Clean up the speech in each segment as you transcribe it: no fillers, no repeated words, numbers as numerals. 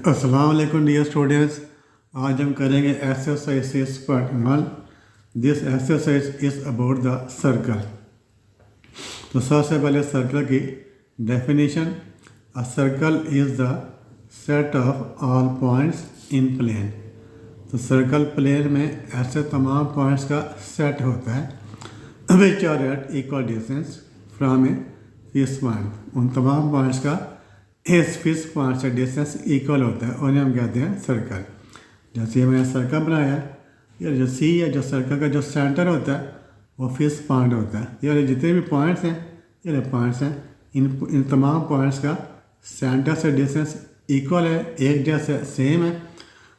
अस्सलाम वालेकुम dear students. आज हम करेंगे exercise 6.1। This exercise is about the circle. तो सबसे पहले सर्कल की definition. A circle is the set of all points in plane. तो सर्कल प्लेन में ऐसे तमाम पॉइंट्स का सेट होता है which are at equal distance from a fix point. उन तमाम पॉइंट्स का इस फिक्स पॉइंट से डिस्टेंस इक्वल होता है, उन्हें हम कहते हैं सर्कल। जैसे मैंने सर्कल बनाया, ये जो सी है, जो सर्कल का जो सेंटर होता है वो फिक्स पॉइंट होता है। ये जितने भी पॉइंट्स हैं, ये पॉइंट्स हैं, इन तमाम पॉइंट्स का सेंटर से डिस्टेंस इक्वल है, एक जैसे सेम है।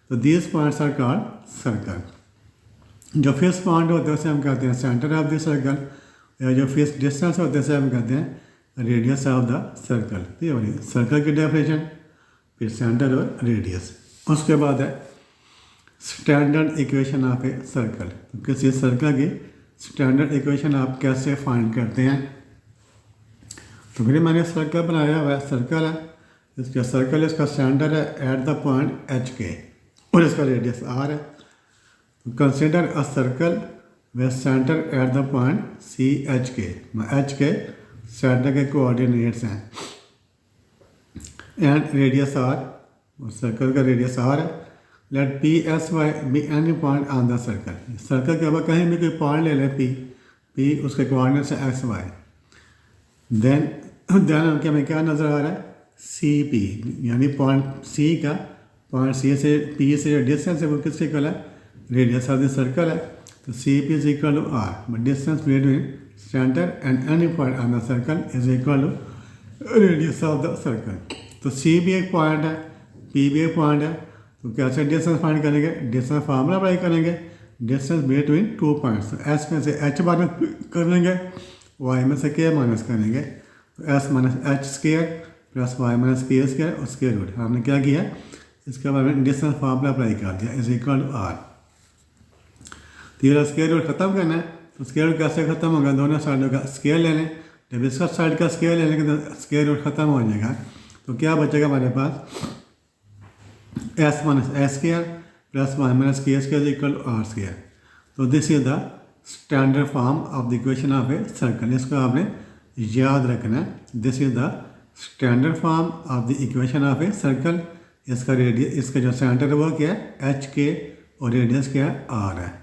तो these points are called circle. जो फिक्स पॉइंट होता है उसे हम कहते हैं सेंटर ऑफ द सर्कल, या जो फिक्स डिस्टेंस होते हैं उसे हम कहते हैं रेडियस ऑफ द सर्कल। ये वाली सर्कल की डेफिनेशन, फिर सेंटर और रेडियस। उसके बाद है standard equation of a circle. तो किसी सर्कल की स्टैंडर्ड इक्वेशन आप कैसे फाइंड करते हैं। तो फिर मैंने सर्कल बनाया हुआ है, सर्कल है, इसका सर्कल, इसका सेंटर है एट द पॉइंट एच के और इसका रेडियस आर है। तो consider a circle way centre at the point C H K. H K centre के कोऑर्डिनेट्स हैं एंड रेडियस आर, और सर्कल का रेडियस आर है। Let P x y be any point on the circle. Circle के ऊपर कहीं भी कोई पॉइंट ले लें, पी उसके कोऑर्डिनेट्स है एक्स वाई। देन हमें क्या नज़र आ रहा है, सी पी, यानी पॉइंट सी का, पॉइंट सी से पी से जो डिस्टेंस है वो किसके इक्वल है, रेडियस ऑफ द सर्कल है। तो C P is equal to R, but distance between center and any point on the circle is equal to radius of the circle। तो C भी एक पॉइंट है, P भी एक point है। तो कैसे डिस्टेंस फाइंड करेंगे, डिस्टेंस फार्मूला अप्लाई करेंगे, डिस्टेंस बिटवीन टू पॉइंट्स। तो S में से H माइनस करेंगे, Y में से K माइनस करेंगे। तो S minus H square plus Y minus K square और स्क्वायर रूट। हमने क्या किया, इसके बाद में डिस्टेंस फार्मूला अप्लाई कर दिया, इज इक्वल टू R। तो ये स्क्वायर रूट खत्म करना है, तो स्क्वायर रूट कैसे खत्म होगा, दोनों साइडों का स्क्वायर ले लें। जब इसका साइड का स्क्वायर ले लेंगे तो स्क्वायर रूट खत्म हो जाएगा। तो क्या बचेगा हमारे पास, x minus x square plus y minus k square equal to are square. तो this is the standard form of the equation of a circle. इसको आपने याद रखना है, this is the standard form of the equation of a circle. इसका radius, इसका जो centre है वो क्या है, एच के, और रेडियस क्या है, आर है।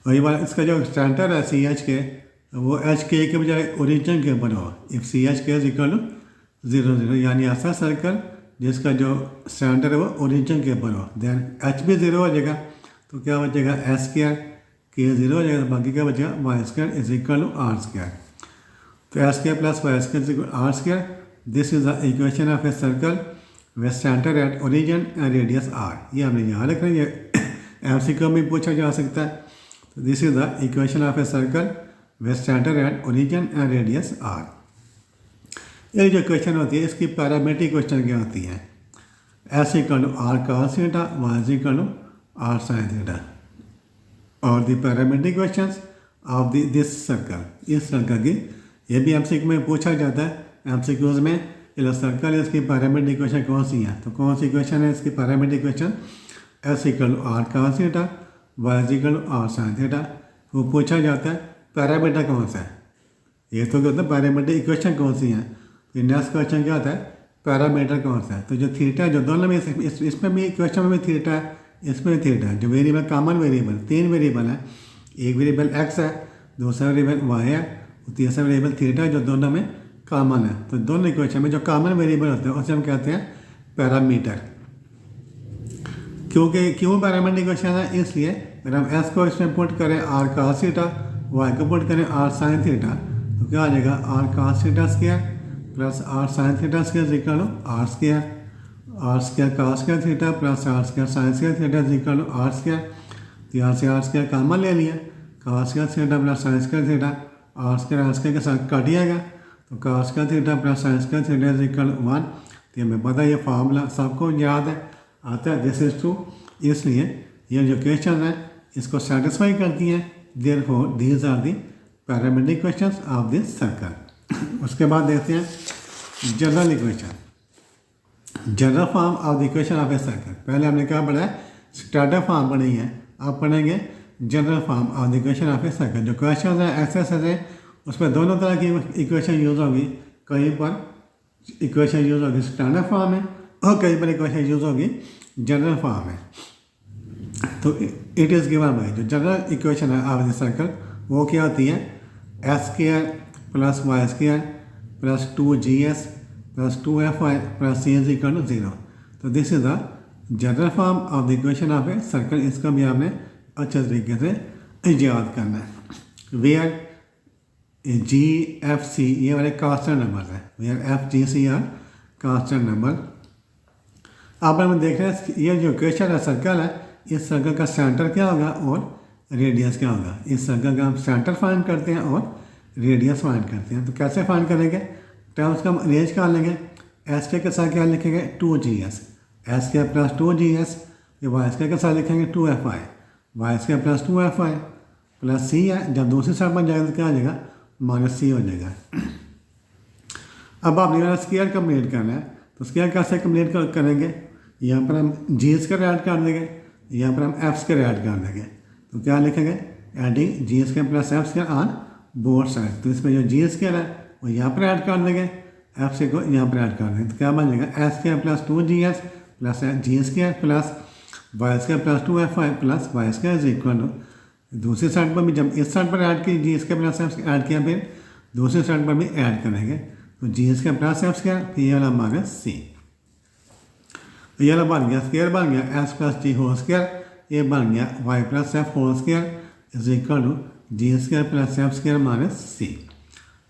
वही बात, इसका जो सेंटर है सी एच के, वो एच के बजाय ओरिजिन के ऊपर हो। इफ सी एच के इज इक्वल टू 0 0, यानी ऐसा सर्कल जिसका जो सेंटर है वो ओरिजिन के ऊपर हो, देन एच भी 0 हो जाएगा। तो क्या बचेगा, एस स्क्वायर, के 0 हो जाएगा, तो बाकी क्या बचेगा, y square is equal to are square. तो x square plus y square is equal r square. This is the equation of a circle way centre at origin and radius are. ये हमने यहाँ रखना है, MCQ में पूछा जा सकता है। तो this is the equation of a circle way centre at origin and radius are. ये जो इक्वेशन होती है, इसकी पैरामीट्रिक क्वेश्चन क्या होती है, x equal to are cos theta, y is equal to are sine theta. और the parametric questions of this circle, इस सर्कल की, ये भी MCQ में पूछा जाता है। MCQs में ये सर्कल है, इसकी पैरामीट्रिक इक्वेशन कौन सी है। तो कौन सी इक्वेशन है इसकी parametric equation, x equal to are cos theta, y is equal to are sine theta. वो पूछा जाता है पैरामीटर कौन सा है, ये तो क्या होता है पैरामीटर इक्वेशन कौन सी है। तो नेक्स्ट क्वेश्चन क्या होता है, पैरामीटर कौन सा है। तो जो थीटा है, जो दोनों में, इसमें भी इक्वेशन में भी थीटा है, इसमें भी थीटा है। जो वेरिएबल, कॉमन वेरिएबल, 3 वेरिएबल है, एक वेरिएबल एक्स है, दूसरा वेरिएबल वाई है, और तीसरा वेरिएबल थीटा है, जो दोनों में कॉमन है। तो दोनों इक्वेशन में जो कॉमन वेरिएबल होते हैं उसे हम कहते हैं पैरामीटर। क्यों पैरामीटर इक्वेशन है, इसलिए अगर हम एस को इसमें पुट करें आर कॉस थीटा, वाई को पुट करें आर साइन थीटा, तो क्या आ जाएगा, R cos theta square plus R sine theta square equal to are square, R square cos square theta plus R square sine square theta equal to are square. तो यहाँ से R square common ले लिया, cos square theta plus sine square theta, R square के साथ cut जाएगा। तो cos square theta plus sine square theta equal to 1। तो हमें पता है ये फार्मूला सबको याद है, आता है, दिस इज ट्रू। इसलिए ये जो क्वेश्चन है इसको सेटिस्फाई करती हैं। Therefore these are the parametric questions of this circle. उसके बाद देखते हैं general equation. General form of the equation of a circle. पहले हमने क्या पढ़ा है, स्टैंडर्ड फॉर्म पढ़ी है, अब पढ़ेंगे general form of the equation of a circle. जो क्वेश्चन है एक्सरसाइज है उसमें दोनों तरह की इक्वेशन यूज़ होगी। कहीं पर इक्वेशन यूज़ होगी स्टैंडर्ड फॉर्म में और कहीं पर इक्वेशन यूज़ होगी जनरल फॉर्म में। तो इट इज़ गिवन बाय जो जनरल इक्वेशन है ऑफ द सर्कल वो क्या होती है, S square plus y square plus 2GS plus 2FY plus C is equal to 0। तो this is the general form of the equation of a circle. इसका भी आपने अच्छे तरीके से याद करना है। वेयर GFC ये वाले कांस्टेंट नंबर है, where FGC are constant number. अब हम देख रहे हैं ये जो इक्वेशन है सर्कल है, इस सर्कल का सेंटर क्या होगा और रेडियस क्या होगा। इस सर्कल का हम सेंटर फाइंड करते हैं और रेडियस फाइंड करते हैं। तो कैसे फाइंड करेंगे, टर्म्स का हम अरेंज कर लेंगे। एस के साथ क्या लिखेंगे 2GS, एस के प्लस 2GS, ये वाई के साथ लिखेंगे 2FI, वाई के प्लस 2FI प्लस C है। जब दूसरी साइड पर जाएगा तो क्या आ जाएगा, -C हो जाएगा। अब आपने स्क्वायर कंप्लीट करना है, तो स्क्वायर कैसे कंप्लीट करेंगे, यहाँ पर हम G स्क्वायर ऐड कर देंगे, यहाँ पर हम F स्क्वायर ऐड कर देंगे। तो क्या लिखेंगे, adding G square plus F square on both side. तो इसमें जो G स्क्वायर है वो यहाँ पर ऐड कर देंगे, F स्क्वायर को यहाँ पर ऐड कर देंगे। तो क्या बन जाएगा S square plus 2GS plus G square plus y square plus 2FI plus y square is equal to, दूसरी साइड पर भी जब इस साइड पर ऐड की G square plus F add किया, फिर दूसरी साइड पर भी ऐड करेंगे। तो G square plus F square, फिर ये वाला माइनस C। तो ये बन गया स्क्वायर बन गया S प्लस G होल स्क्वायर, ये बन गया y plus F whole square is equal to G square plus F square minus C।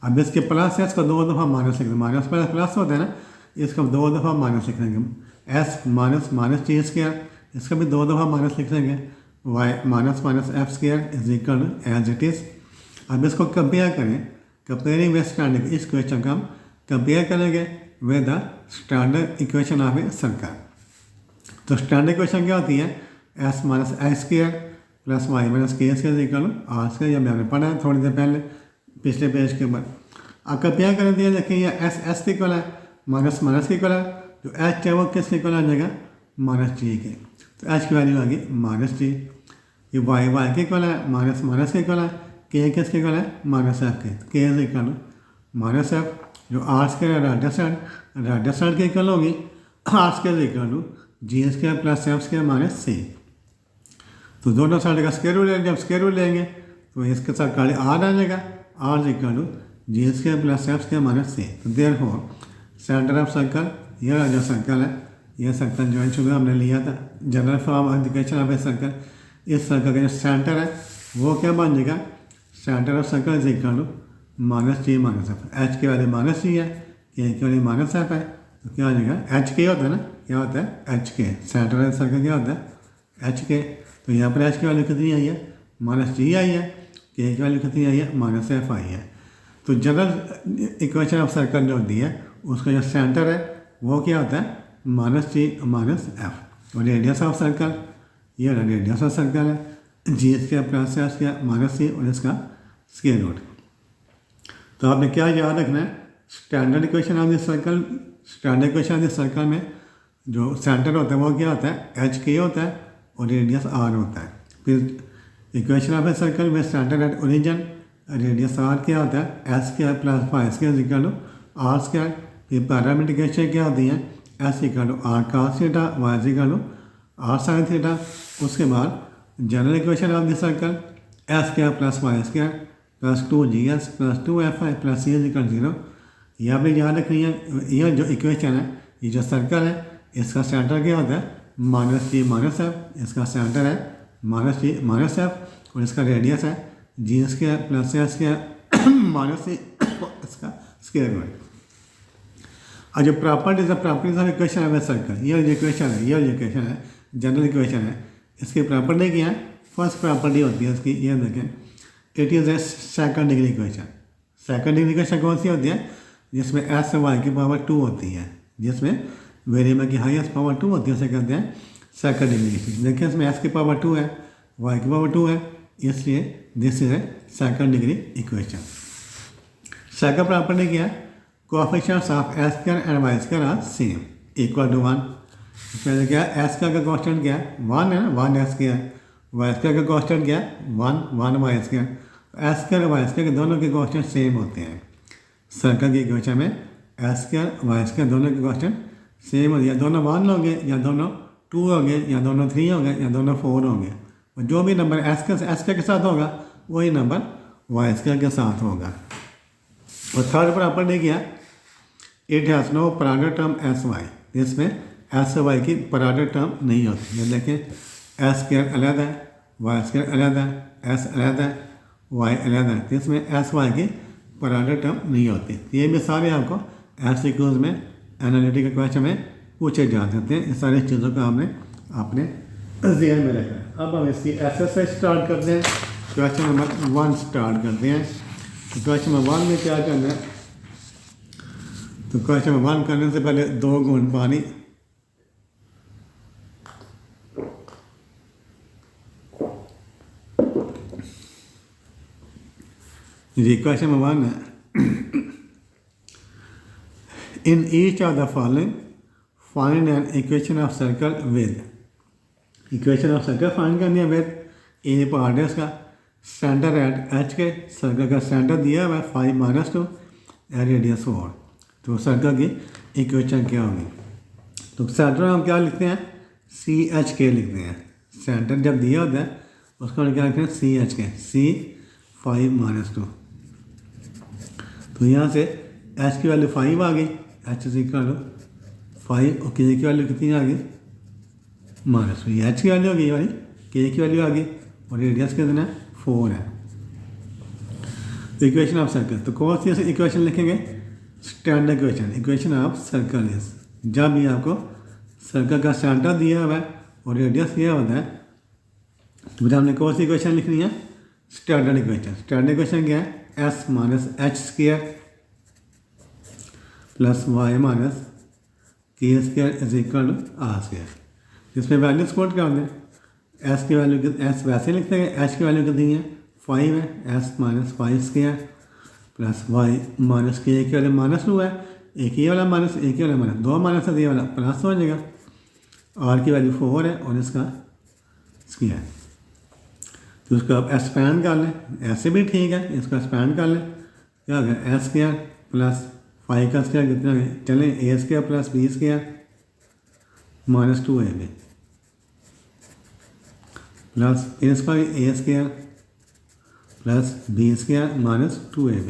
अब इसके प्लस S को 2 दफ़ा माइनस लिख देंगे, माइनस प्लस प्लस होता है ना, इसको 2 दफ़ा माइनस लिख देंगे। S minus minus G square, इसका भी 2 दफ़ा माइनस लिख देंगे, y minus minus F square is equal to as it is. अब इसको कंपेयर करें, कंपेयरिंग विद स्टैंडर्ड, इस क्वेश्चन का हम कंपेयर करेंगे with the standard equation of a circle. तो स्टैंडर्ड इक्वेशन क्या होती है, S minus h square plus y minus k square equal to are square. ये हमने पढ़ा है थोड़ी देर पहले पिछले पेज के ऊपर। अब कंपेयर करें दिया देखिए ये S के इक्वल है, माइनस माइनस के इक्वल है, जो H है वो किसके इक्वल आ जाएगा, माइनस G के। तो H की वैल्यू आ गई माइनस G। ये वाई के इक्वल है, माइनस माइनस के इक्वल है, K किसके इक्वल है, माइनस F के। K is equal to minus F, जो आर स्क्वायर है राइट साइड के इक्वल होगी, R square equal to G square plus F square minus C। तो दोनों साइड का स्क्वायर रूट लेंगे, जब स्क्वायर रूट लेंगे तो इसके साथ काले आर आ जाएगा, R equal to G square plus F square minus C। तो देयरफॉर सेंटर ऑफ सर्कल, यह जो सर्कल है, यह सर्कल जो है शुरू हमने लिया था general form of equation of a circle. इस सर्कल का जो सेंटर है वो क्या बन जाएगा, centre of circle is equal to minus G minus F। H के वाले माइनस G है, K के वाले माइनस F है, तो क्या आ जाएगा H के होता है ना, क्या होता है H के, सेंटर ऑफ सर्कल क्या होता है H के। तो यहाँ पर H की वैल्यू कितनी आई है, माइनस G आई है, K की वैल्यू कितनी आई है, माइनस F आई है। तो जनरल इक्वेशन ऑफ सर्कल जो होती है उसका जो सेंटर है वो क्या होता है, माइनस G माइनस F। और रेडियस ऑफ सर्कल, ये रेडियस ऑफ सर्कल है, G square plus F square minus C और इसका स्क्वायर रूट। तो आपने क्या याद रखना है, standard equation of this circle, standard equation of this circle में जो सेंटर होता है वो क्या होता है, HK होता है और रेडियस R होता है। फिर इक्वेशन ऑफ ए सर्कल में centre at origin, radius R क्या होता है, S square plus y square equal to R square. फिर पैरामीटर इक्वेशन क्या होती है, S equal to R cos theta, Y equal to R sin theta. उसके बाद general equation of this circle S square plus y square plus 2GS plus 2FI plus C equal 0। यह भी याद रखनी है, यह जो इक्वेशन है, ये जो सर्कल है इसका सेंटर क्या होता है, माइनस G माइनस F। इसका सेंटर है माइनस G माइनस F और इसका रेडियस है G square plus F square minus C इसका स्क्वायर रूट। और जो प्रॉपर्टीज ऑफ इक्वेशन है सर्कल, ये जो इक्वेशन है, ये जो इक्वेशन है जनरल इक्वेशन है, इसकी प्रॉपर्टी क्या है, फर्स्ट प्रॉपर्टी होती है इसकी, ये देखें, it is a second degree equation. Second degree equation कौन सी होती है, जिसमें S y की पावर 2 होती है, जिसमें वेरिएबल की हाईएस्ट पावर 2 होती है, उसे कहते हैं सेकंड डिग्री इक्वेशन। देखिए इसमें S की पावर 2 है, y की पावर 2 है, इसलिए this is a second degree equation. Second property क्या है, coefficients of S square and Y square are same. Equal to 1। पहले क्या है, एस का कांस्टेंट क्या है, 1 है ना, 1 एस क्या है, वाई स्क्वायर का कांस्टेंट क्या है, 1 y square. X square y square के दोनों के कांस्टेंट सेम होते हैं। सर्कल की इक्वेशन में एस स्क्वायर वाई स्क्वायर दोनों के कांस्टेंट सेम होते हैं, या दोनों 1 होंगे, या दोनों 2 होंगे, या दोनों 3 होंगे, या दोनों 4 होंगे। और जो भी नंबर एस स्क्वायर के साथ होगा वही नंबर वाई स्क्वायर के साथ होगा। और थर्ड प्रॉपर्टी क्या, it has no product term x y, इसमें एस वाई की प्रोडक्ट टर्म नहीं होती है। देखें, एस स्क्वायर अलग है, वाई स्क्वायर अलग है, एस अलग है, वाई अलग है, तो इसमें एस वाई की प्रोडक्ट टर्म नहीं होती। ये भी सारे आपको एमसीक्यूज में, एनालिटिकल क्वेश्चन में पूछे जा सकते हैं। इस सारी चीज़ों को आपने अपने ज़हन में रखना है। अब हम इसकी एक्सरसाइज स्टार्ट करते हैं। क्वेश्चन नंबर 1 स्टार्ट करते हैं। तो क्वेश्चन नंबर 1 में क्या करना है, तो क्वेश्चन नंबर 1 करने से पहले 2 घूंट पानी, जी क्वेश्चन नंबर 1 है, in each of the following find an equation of circle with, equation of circle find करनी है विद ए पार्ट है इसका, सेंटर एट एच के, सर्कल का सेंटर दिया हुआ है 5 - 2 रेडियस 4। तो सर्कल की इक्वेशन क्या होगी, तो सेंटर हम क्या लिखते हैं, सी एच के लिखते हैं। सेंटर जब दिया होता है उसका हम क्या लिखते हैं, सी एच के, सी 5 - 2। तो यहाँ से एच की वैल्यू 5 आ गई, एच इज इक्वल टू 5, और के की वैल्यू कितनी आ गई, -2। ये एच की वैल्यू आ गई भाई, के की वैल्यू आ गई, और रेडियस कितना है, 4 है। तो इक्वेशन ऑफ सर्कल, तो कौन सी इक्वेशन लिखेंगे, standard equation, equation of circle is, जब भी आपको सर्कल का सेंटर दिया हुआ है और रेडियस दिया होता है, तो हमने कौन सी इक्वेशन लिखनी है, स्टैंडर्ड इक्वेशन। स्टैंडर्ड इक्वेशन क्या है, x - h square plus y k square is equal to are square. इसमें वैल्यूज कोट कर दें, एस की वैल्यू, एस वैसे लिखते हैं, एच की वैल्यू कितनी है, 5 है, एस -5 स्क्वायर प्लस वाई के की वैल्यू -2 है, एक ही वाला माइनस, एक ही वाला माइनस, 2 माइनस है, ये वाला प्लस हो जाएगा। आर की वैल्यू 4 है और इसका स्क्वायर, तो उसको आप एक्सपैंड कर लें, ऐसे भी ठीक है, इसको एक्सपैंड कर लें, क्या हो गया, एस स्क्वायर प्लस 5 का स्क्वायर कितना है, चलें a square plus b square -2ab plus इसका a square plus b square -2ab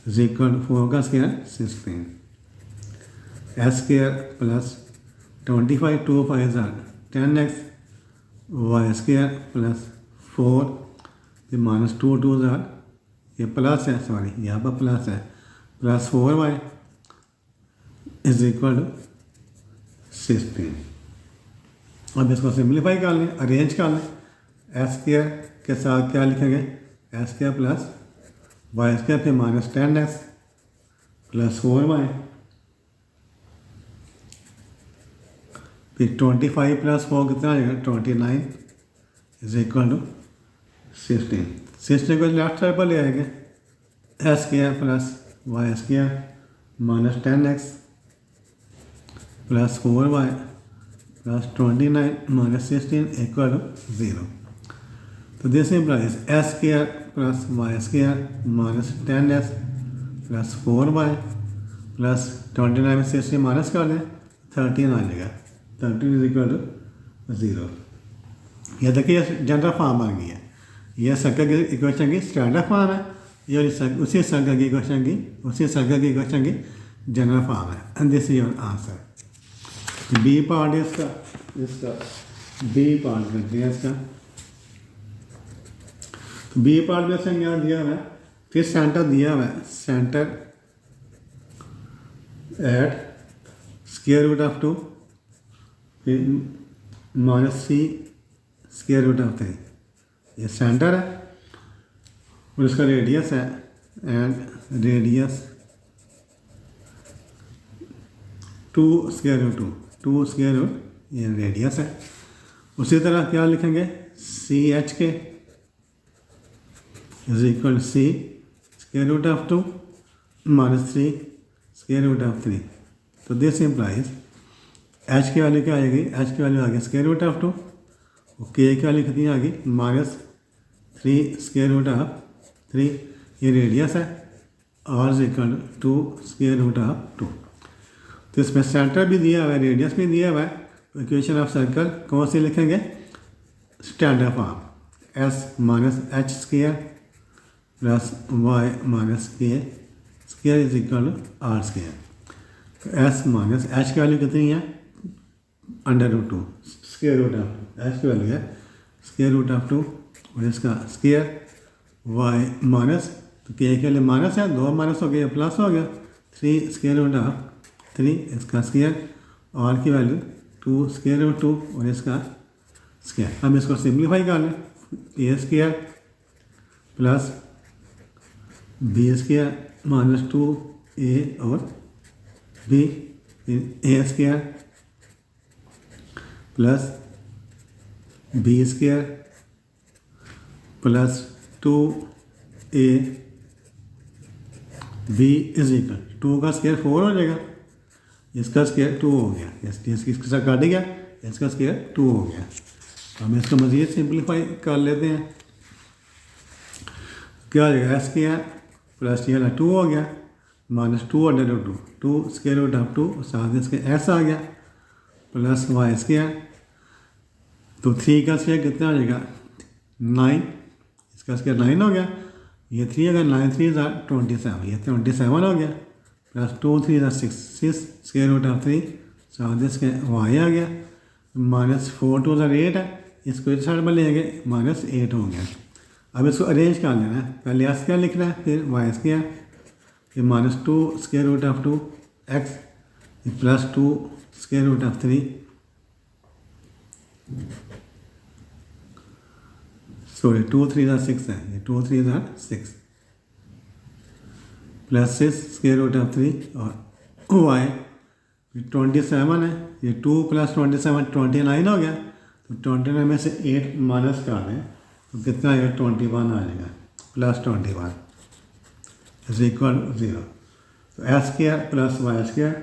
is equal to 4 का square 16, x square plus 25 2 5 10x, y square plus 4 फिर -2 2 ये प्लस है, सॉरी यहाँ पर प्लस है, plus 4y is equal to 16। अब इसको सिंप्लीफाई कर लें, अरेंज कर लें, एस स्क्वायर के साथ क्या लिखेंगे, x square plus y square फिर -10x प्लस 4y फिर 25 प्लस 4 कितना आ जाएगा, 29 इज इक्वल टू 16। 16 को लेफ्ट साइड पर ले आएंगे, x square plus y square -10x plus 4y plus 29 - 16 equal to 0। तो this implies x square plus y square -10x plus 4y plus 29 में 16 minus कर दें, 13 आ जाएगा, 13 इज इक्वल टू 0। यह देखिए जनरल फॉर्म आ गई है, यह सर्कल की इक्वेशन की स्टैंडर्ड फॉर्म है, ये उसी सर्कल की इक्वेशन की जनरल फॉर्म है, and this is your answer. B part इसका बी पार्ट करते हैं इसका, तो बी पार्ट में से क्या दिया हुआ है, फिर सेंटर दिया हुआ है, centre at square root of 2 फिर -3 स्क्वायर रूट ऑफ 3, ये सेंटर है और इसका रेडियस है, and radius 2 square root 2 square root, ये रेडियस है। उसी तरह क्या लिखेंगे, सी एच के is equal C square root of 2 -3 square root of 3, तो दिस इम्प्लाइज एच की वैल्यू क्या आएगी, एच की वैल्यू आ गई स्क्वायर रूट ऑफ 2, और के की वैल्यू कितनी आ गई -3 स्क्वायर रूट ऑफ 3, ये रेडियस है, और is equal to square root of 2। तो इसमें सेंटर भी दिया हुआ है, रेडियस भी दिया हुआ है। तो इक्वेशन ऑफ सर्कल कौन सी लिखेंगे, standard form, x minus h square plus y minus k square is equal to are square. तो एस माइनस एच की वैल्यू कितनी है, √2 स्क्वायर रूट ऑफ 2, एच की वैल्यू है स्क्वायर रूट ऑफ 2, और इसका स्क्वायर वाई माइनस, तो के लिए माइनस है, 2 माइनस हो गया प्लस हो गया, 3 स्क्वायर रूट ऑफ 3, इसका स्क्वायर, आर की वैल्यू 2 स्क्वायर रूट 2, और इसका स्क्वायर। हम इसको सिंप्लीफाई कर लें, a square plus b square minus 2a और b, a square plus b square plus 2a b is equal 2 का स्क्वायर 4 हो जाएगा, इसका स्क्वायर 2 हो गया, इसके साथ काट गया, इसका स्क्वायर 2 हो गया। हम इसको मज़ीद सिंप्लीफाई कर लेते हैं, क्या हो जाएगा, एस स्क्वायर प्लस ये 2 हो गया माइनस 2 2 स्क्वायर रूट ऑफ 2, साथ इसके एस आ गया प्लस वाई स्क्वायर, तो 3 का स्क्वायर कितना हो जाएगा 9, इसका स्क्वायर 9 हो गया, ये 3 अगर 9 3 27, ये 27 हो गया प्लस 2 3 6 स्क्वायर रूट ऑफ 3, साथ इसके वाई आ गया माइनस 4 2 8 है, इसको इस साइड में लेंगे -8 हो गया। अब इसको अरेंज कर लेना है, पहले एस क्या लिखना है, फिर वाई स्क्वायर, फिर -2 square root of 2 x plus 2 square root of 3, sorry 2 3 6 है, ये 2 3 6 प्लस 6 स्क्वायर रूट ऑफ 3, और वाई 27 है, ये 2 प्लस 27 29 हो गया, तो 29 में से 8 माइनस कर दें तो कितना आएगा 21 आ जाएगा, प्लस 21 इज इक्वल 0। तो x square plus y square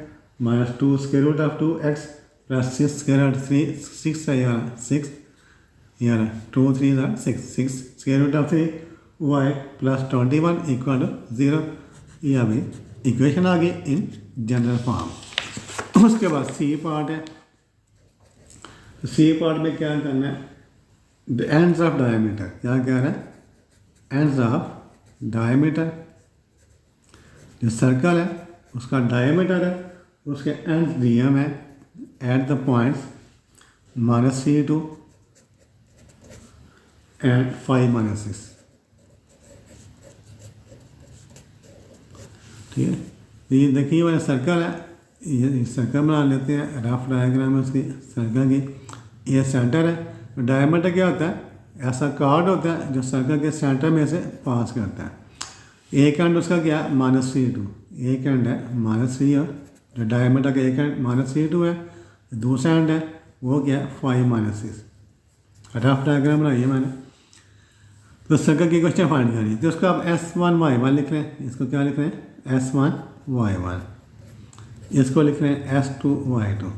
minus 2 square root of 2 x plus 6 square root 3 6 है यार 6 यार 2 3 6 square root of 3 y plus 21 equal 0। ये अभी इक्वेशन आ गई इन जनरल फॉर्म। उसके बाद सी पार्ट है, सी पार्ट में क्या करना है, द एंड्स ऑफ डायमीटर, क्या कह रहा है, एंड्स ऑफ डायमीटर, जो सर्कल है उसका डायमीटर है, उसके एंड्स दिए में एट द पॉइंट्स -3 एंड 5 6, ठीक है। ये देखिए वाला सर्कल है, ये सर्कल बना लेते हैं, रफ डायग्राम है उसकी सर्कल की, ये सेंटर है। डायमीटर क्या होता है, ऐसा कार्ड होता है जो सर्कल के सेंटर में से पास करता है। एक एंड उसका क्या है -3 एक एंड है -3, और जो डायमीटर का एक एंड -3 है, दूसरा एंड है वो क्या है 5 6। रफ डायग्राम बनाइए मैंने, तो सर्कल की क्वेश्चन फाइंड करनी है, तो उसको आप S1 Y1 लिख रहे हैं, इसको क्या लिख रहे हैं S1 Y1, इसको लिख रहे हैं S2 Y2।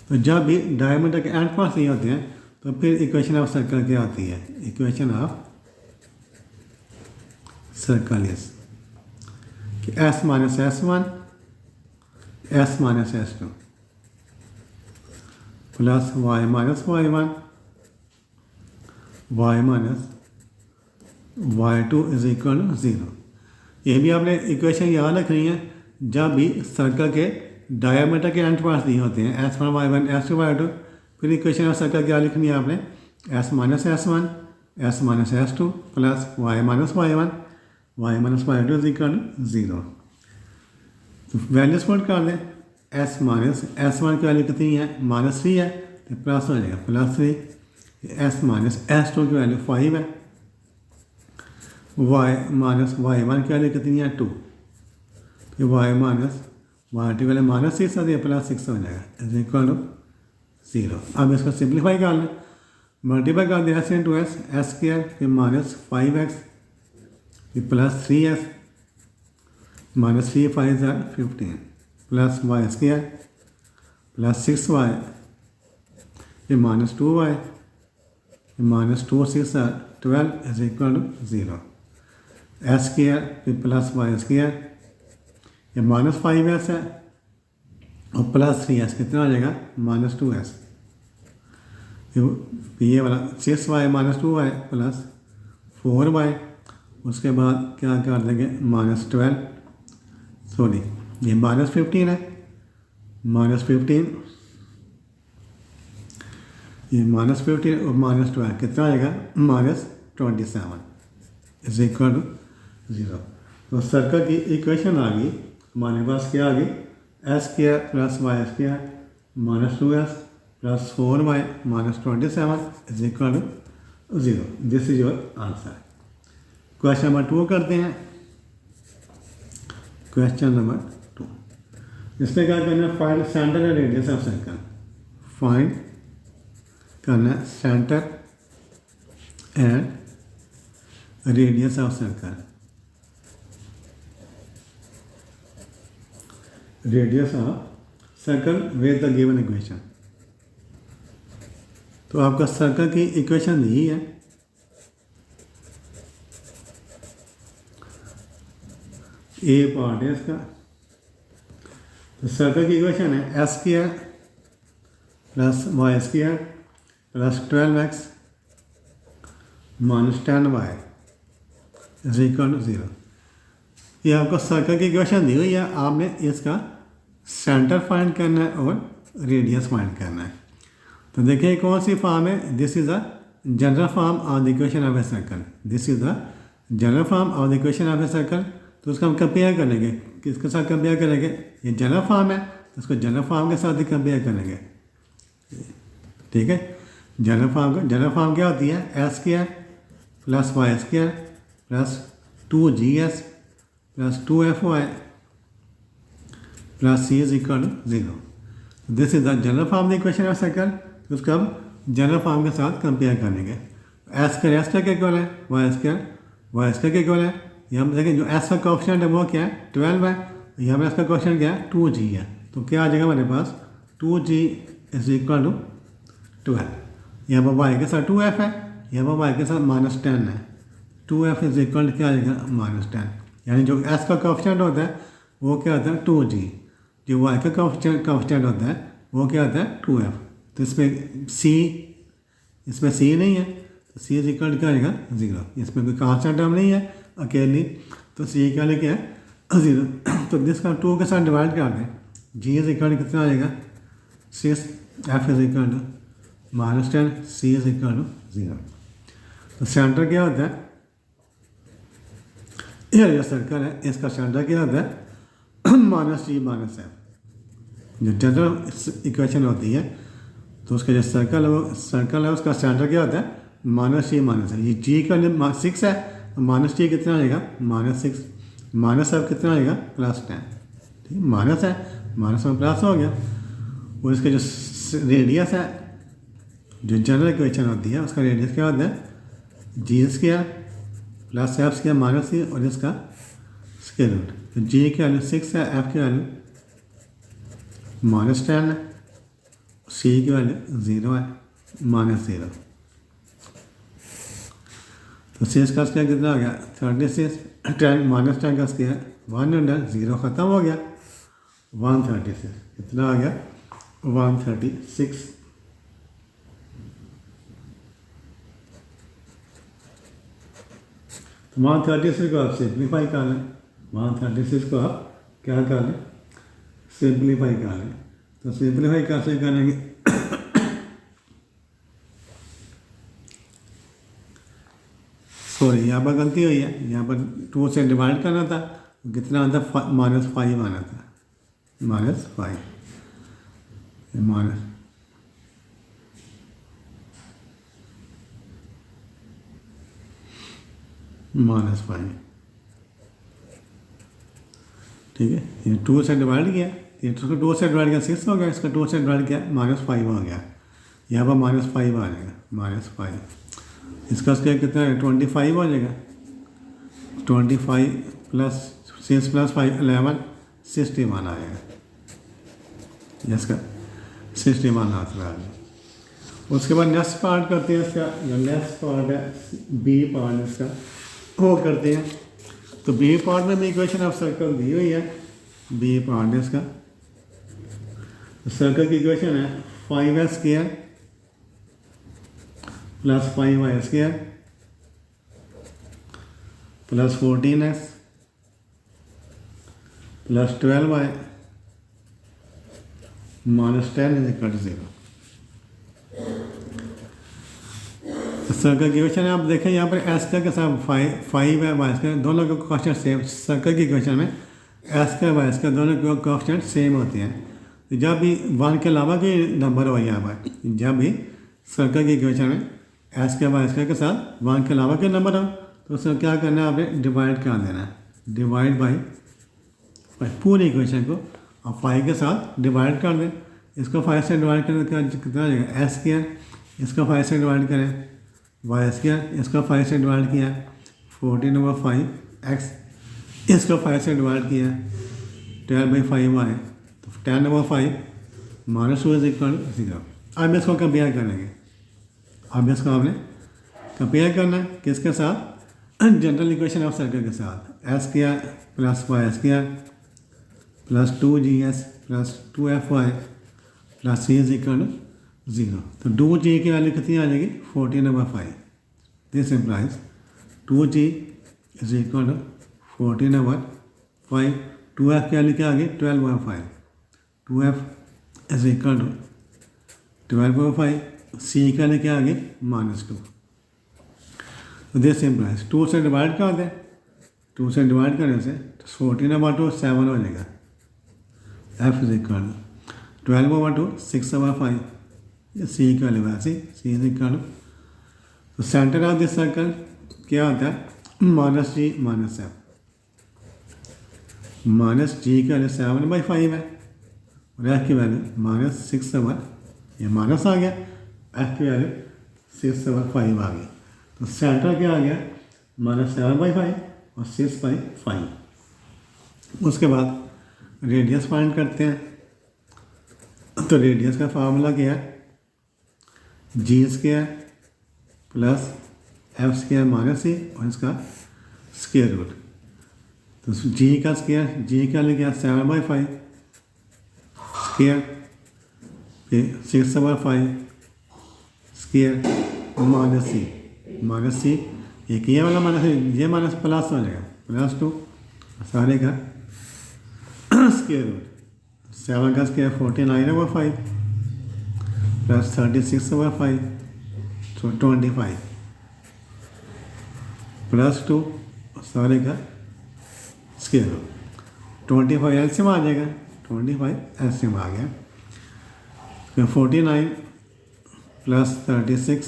तो जब भी डायमीटर के एंड पास नहीं होते हैं तो फिर इक्वेशन ऑफ सर्कल क्या होती है, इक्वेशन ऑफ सर्कल इज कि S minus S1 S minus S2 plus Y minus Y1 Y minus Y2 is equal to 0। ये भी आपने इक्वेशन याद रखनी है, जब भी सर्कल के डायमीटर के एंड पास दिए होते हैं S1 Y1 S2 Y2, फिर इक्वेशन ऑफ सर्कल क्या लिखनी है आपने, S minus S1 S minus S2 plus Y minus Y1 Y minus Y2 is equal to 0। तो वैल्यूज पुट कर दें, S माइनस S1 की वैल्यू कितनी है -3 है, तो प्लस हो जाएगा +3, S माइनस S2 की वैल्यू 5 है, Y माइनस Y1 की वैल्यू कितनी है 2, फिर Y माइनस Y2 की वैल्यू -6 है, +6 हो जाएगा इज इक्वल टू 0। अब इसको सिंप्लीफाई कर लें, मल्टीप्लाई कर दिया S into S, S square फिर -5x फिर +3s -3 5 15, plus y square plus 6y फिर minus 2y minus 2 6 12 is equal to 0। X square फिर प्लस वाई स्क्वायर ये माइनस 5s है और प्लस 3s कितना आ जाएगा माइनस 2s। फिर ये वाला 6y minus 2y plus 4y उसके बाद क्या कर देंगे माइनस 12 सॉरी ये माइनस 15 है माइनस 15 ये माइनस 15 और माइनस 12 कितना आएगा माइनस 27 इज इक्वल टू 0। तो सर्कल की इक्वेशन आ गई हमारे पास क्या आ गई x square plus y square minus 2s plus 4y minus 27 is equal to 0। This is your answer. Question number 2 करते हैं। क्वेश्चन नंबर 2 इसमें क्या करना है find centre and radius of circle. Find करना है centre and radius of circle. Radius of circle with the given equation. तो आपका सर्कल की इक्वेशन यही है ए पार्ट है इसका। तो सर्कल की इक्वेशन है S square plus y square plus 12x minus 10y is equal to 0। ये आपको सर्कल की इक्वेशन दी हुई है आपने इसका सेंटर फाइंड करना है और रेडियस फाइंड करना है। तो देखिए कौन सी फॉर्म है this is the general form of the equation of a circle. This is the general form of the equation of a circle. तो उसका हम कंपेयर करेंगे किसके साथ कंपेयर करेंगे ये जनरल फॉर्म है तो उसको जनरल फॉर्म के साथ ही कंपेयर करेंगे। ठीक है जनरल फॉर्म क्या होती है S square plus y square plus 2gs plus 2fy plus c is equal to 0। This is the general form the equation of circle. तो उसको हम जनरल फॉर्म के साथ कंपेयर करेंगे। एस स्क्वायर के इक्वल है वाई स्क्वायर के equal है। यहाँ पर देखें जो एस का कोएफिशिएंट है वो क्या है 12 है। यहाँ पर इसका कोएफिशिएंट क्या है 2g है। तो क्या आ जाएगा हमारे पास 2g इज इक्वल टू 12। यहाँ पर y के साथ 2f है यहाँ पर y के साथ माइनस 10 है। 2f इज इक्वल टू क्या आ जाएगा माइनस 10 यानी जो s का कोएफिशिएंट होता है वो क्या होता है 2g। जो y का कोएफिशिएंट होता है वो क्या होता है 2f। तो इसमें c नहीं है तो c इज इक्वल टू क्या आएगा 0। इसमें कोई कांस्टेंट टर्म नहीं है अकेली तो c क्या लेके है 0। तो जिसका 2 के साथ डिवाइड कर दें g इज इक्वल टू कितना आ जाएगा 6 f is equal to minus 10 c is equal to 0। तो सेंटर क्या होता है ये जो सर्कल है इसका सेंटर क्या होता है माइनस g माइनस f। जो जनरल इक्वेशन होती है तो उसका जो सर्कल है उसका सेंटर क्या होता है माइनस g माइनस f। ये g का 6 है माइनस g कितना आएगा माइनस 6 माइनस f कितना आएगा प्लस 10। ठीक माइनस है माइनस में प्लस हो गया। और इसका जो रेडियस है जो जनरल इक्वेशन होती है उसका रेडियस क्या होता है g square plus f square minus c और इसका स्क्वायर रूट। तो जी की वैल्यू 6 है एफ की वैल्यू माइनस 10 है सी की वैल्यू 0 है माइनस 0। तो सी का स्क्वायर कितना आ गया 36 10 माइनस 10 का स्क्वायर 100 0 ख़त्म हो गया 136 कितना आ गया 136। तो 136 को आप सिंप्लीफाई कर लें 136 को आप क्या कर लें सिंप्लीफाई कर लें। तो सिंप्लीफाई कैसे करेंगे सॉरी यहाँ पर गलती हुई है यहाँ पर 2 से डिवाइड करना था कितना आता माइनस 5 आना था माइनस 5 माइनस 5। ठीक है ये 2 से डिवाइड किया ये 2 से डिवाइड किया 6 हो गया इसका 2 से डिवाइड किया माइनस 5 हो गया यहाँ पर माइनस 5 आ जाएगा माइनस 5। इसका स्क्वायर कितना है 25 हो जाएगा 25 प्लस 6 प्लस 5 11 61 आ जाएगा जिसका 61 आंसर आ गया। उसके बाद नेक्स्ट पार्ट करते हैं इसका, जो नेक्स्ट पार्ट है बी पार्ट इसका वो करते हैं। तो बी पार्ट में भी इक्वेशन ऑफ सर्कल दी हुई है। बी पार्ट इसका सर्कल की इक्वेशन है 5s² plus 5y² plus 14s plus 12y minus 10 is equal to 0। Circle की इक्वेशन है, आप देखें यहाँ पर एस के साथ 5 है, वाई स्क्वायर, दोनों के कोएफिशिएंट सेम। सर्कल की इक्वेशन में एस के वाई स्क्वायर दोनों के कोएफिशिएंट सेम होते हैं। तो जब भी 1 के अलावा कोई नंबर हो यहाँ पर, जब भी सर्कल की इक्वेशन में एस के वाई स्क्वायर के साथ 1 के अलावा कोई नंबर हो तो उसको क्या करना है, आपने डिवाइड कर देना है। डिवाइड बाई पूरी इक्वेशन को आप 5 के साथ डिवाइड कर दें। इसको 5 से डिवाइड करें तो कितना आ जाएगा, s²। इसको 5 से डिवाइड करें y²। इसको 5 से डिवाइड किया 14/5x। इसको 5 से डिवाइड किया 12/5y। तो 10/5 माइनस 2 इज इक्वल 0। अब इसको कंपेयर करेंगे। अब इसको आपने कंपेयर करना है किसके साथ, जनरल इक्वेशन ऑफ सर्कल के साथ। s² plus y² plus 2gs plus 2fy plus c is equal 0। तो 2g की वैल्यू कितनी आ जाएगी, 14/5। This implies 2g is equal 14/5। 2f की वैल्यू क्या आ गई, 12/5। 2f is equal 12/5। c की वैल्यू क्या आ गई, -2। तो दिस इम्प्लाइज 2 से डिवाइड कर दें। 2 से डिवाइड करने से 14/2 7 हो जाएगा। f is equal 12/2 6/5। सी की वैल्यू वैसे सी इज इक्वल। तो सेंटर ऑफ दिस सर्कल क्या होता है, -g माइनस f। माइनस जी की वैल्यू 7/5 है और f की वैल्यू -6/, ये माइनस आ गया, f की वैल्यू 6/5 आ गई। तो सेंटर क्या आ गया, -7/5 और 6/5। उसके बाद रेडियस फाइंड करते हैं। तो रेडियस का फार्मूला क्या है, g² plus f² minus c और इसका स्क्वायर रूट। तो g का स्क्वायर, g का लिखा 7/5 स्क्वायर, फिर 6/5 स्क्वायर माइनस c। एक ये वाला माइनस, ये माइनस प्लस हो जाएगा, +2 सारे का स्क्वायर रूट। 7 का स्क्वायर 49/5 प्लस 36/5 तो 25 +2 सारे का स्क्वायर रूट। 25 एलसीएम आ जाएगा, 25 एलसीएम आ गया। फिर 49 प्लस 36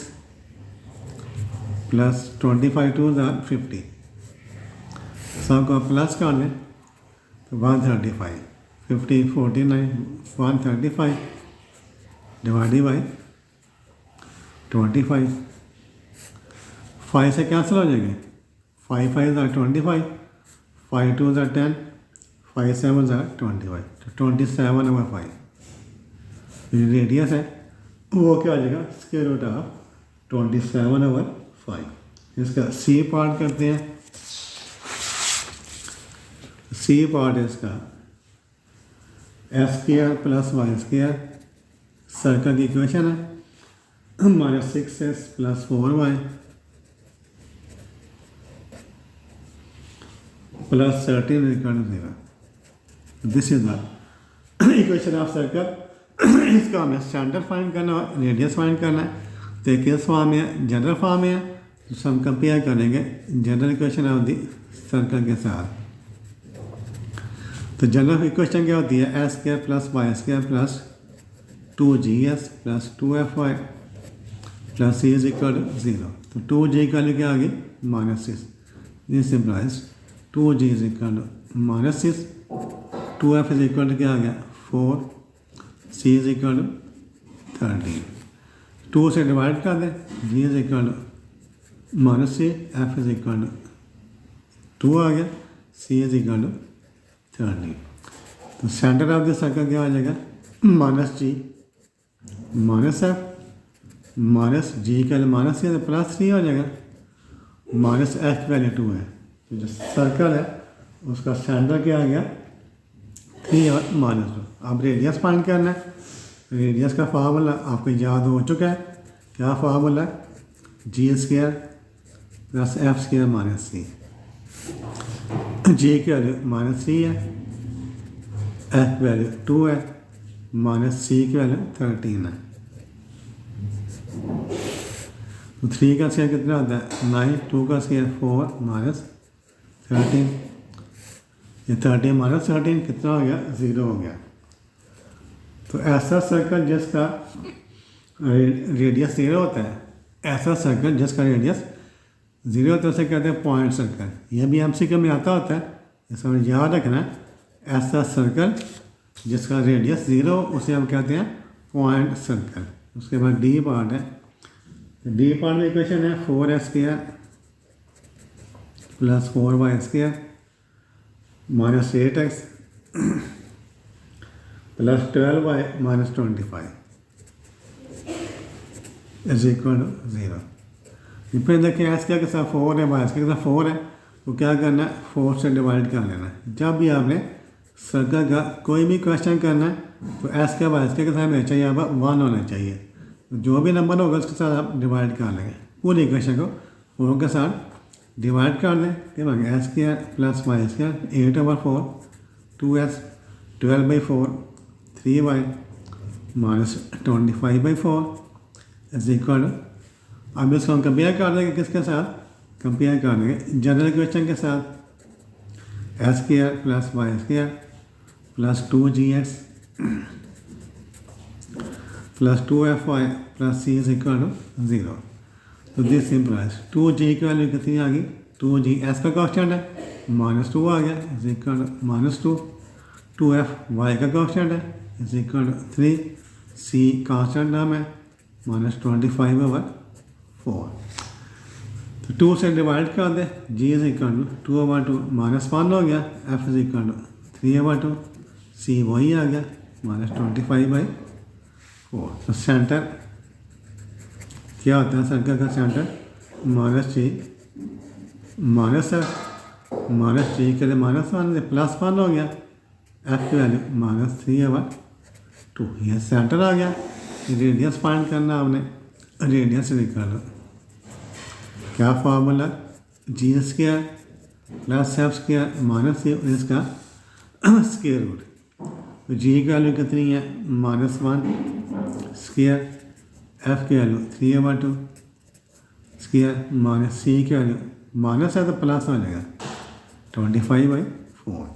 प्लस 25 2 50। सबको प्लस कर लें तो 135। 50 49 135 डिवाइडेड बाई 25। 5 से कैंसिल हो जाएंगे, 5 5 25, 5 2 10, 5 7 25, तो 27/5। रेडियस है वो क्या हो जाएगा, स्क्वायर रूट ऑफ 27/5। इसका सी पार्ट करते हैं। सी पार्ट इसका s² प्लस y²। सर्कल की इक्वेशन है -6s plus 4y plus 13 equal 0। This is the equation of circle. इसका हमें सेंटर फाइंड करना है, रेडियस फाइंड करना है। तो किस फॉर्म में है, जनरल फॉर्म में है। तो हम कंपेयर करेंगे general equation of the circle के साथ। तो जनरल इक्वेशन क्या होती है, s² plus y² plus 2gs plus 2fy plus c is equal 0। तो 2g का क्या आ गई, -6। This implies 2g is equal -6। 2f is equal क्या आ गया, 4। c is equal 13। 2 से डिवाइड कर दें, g is equal -c, f is equal 2 आ गया, c इज इक्वल 13। तो सेंटर ऑफ द सर्कल क्या आ जाएगा, माइनस जी माइनस एफ माइनस जी का माइनस है तो प्लस 3 हो जाएगा, माइनस एफ की वैल्यू 2 है। तो जो सर्कल है उसका सेंटर क्या आ गया 3 और -2। अब रेडियस फाइंड करना है। रेडियस का फार्मूला आपको याद हो चुका है, क्या फार्मूला है, g² plus f² minus c। जी की वैल्यू -3 है, एफ वैल्यू 2 है, माइनस सी की वैल्यू 13 है। तो 3 का स्क्वायर कितना होता है 9, 2 का स्क्वायर 4 माइनस 13, ये 13 माइनस 13 कितना हो गया 0 हो गया। तो ऐसा सर्कल जिसका रेडियस 0 होता है, ऐसा सर्कल जिसका रेडियस 0 होता है उसे कहते हैं पॉइंट सर्कल। यह भी MCQ में आता होता है, इसको याद रखना है। ऐसा सर्कल जिसका रेडियस 0 उसे हम कहते हैं पॉइंट सर्कल। उसके बाद डी पार्ट है, डी पार्ट में इक्वेशन है 4x² plus 4y² minus 8x plus 12y minus 25 is equal to 0। फिर देखिए एस के साथ 4 है, वाई के साथ 4 है, तो क्या करना है 4 से डिवाइड कर लेना है। जब भी आपने सर्कल का कोई भी क्वेश्चन करना है तो एस के वाई के साथ हमेशा यहाँ पर 1 होना चाहिए। जो भी नंबर होगा उसके साथ आप डिवाइड कर लेंगे, पूरी इक्वेशन को 4 के साथ डिवाइड कर दें। क्या बन गया s² plus y² 8/4 2s 12/4 3y minus 25/4 is equal to. अब इसको हम कंपेयर कर देंगे किसके साथ, कंपेयर कर देंगे जनरल इक्वेशन के साथ, s² plus y² plus 2gx plus 2fy plus c is equal to 0। तो दिस सिंपलाइज 2g की वैल्यू कितनी आ गई 2g, s का कॉन्स्टेंट है -2 आ गया is equal to -2, 2f y का कॉन्स्टेंट है is equal to 3, c constant नाम है -25/4। तो 2 से डिवाइड कर दे, g इज इक्वल टू 2/2 -1 हो गया, f is equal to 3/2, c वही आ गया -25/4। तो सेंटर क्या होता है, सर्कल का centre -g minus f minus g के लिए -1 +1 हो गया, एफ की वैल्यू -3/2। यह सेंटर आ गया। रेडियस फाइंड करना आपने, रेडियस निकालो, क्या formula g² plus f² minus c इसका स्क्वायर रूट। तो g की वैल्यू कितनी है -1 स्क्वायर, f की वैल्यू 3/2 स्क्वायर माइनस c की वैल्यू माइनस है तो प्लस हो जाएगा 25/4।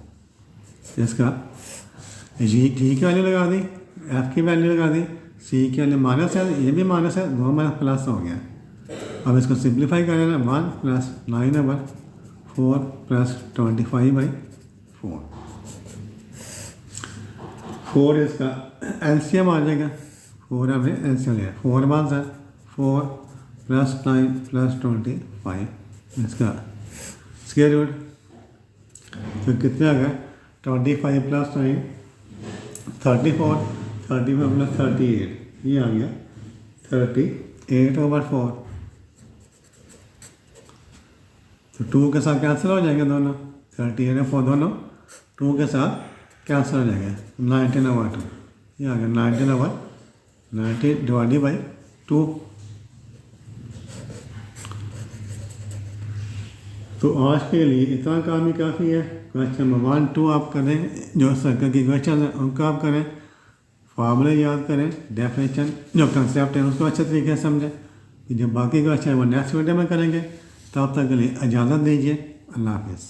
इसका जी की वैल्यू लगा दी, एफ की वैल्यू लगा दी, सी की वैल्यू माइनस है, ये भी माइनस है, 2 माइनस प्लस हो गया। अब इसको सिंप्लीफाई कर लेना 1 + 9/4 + 25/4। 4 इसका एलसीएम आ जाएगा, 4 हमने एलसीएम लिया, 4 1 है 4 + 9 + 25 इसका स्क्वायर रूट। तो कितने आ गया 25 + 9 34, 35 + 38 ये आ गया 38/4। तो 2 के साथ कैंसिल हो जाएंगे दोनों, 38/4 दोनों 2 के साथ कैंसिल हो जाएंगे, 19/2 ये आ गया 19 डिवाइडेड बाई 2। तो आज के लिए इतना काम ही काफ़ी है। क्वेश्चन नंबर 1, 2 आप करें, जो सर्कल की क्वेश्चन है उनको आप करें, फार्मूले याद करें, डेफिनेशन जो कंसेप्ट है उसको अच्छे तरीके से समझें। जो बाकी क्वेश्चन है वो नेक्स्ट वीडियो में करेंगे। तब तक के लिए इजाज़त दीजिए, अल्लाह हाफिज़।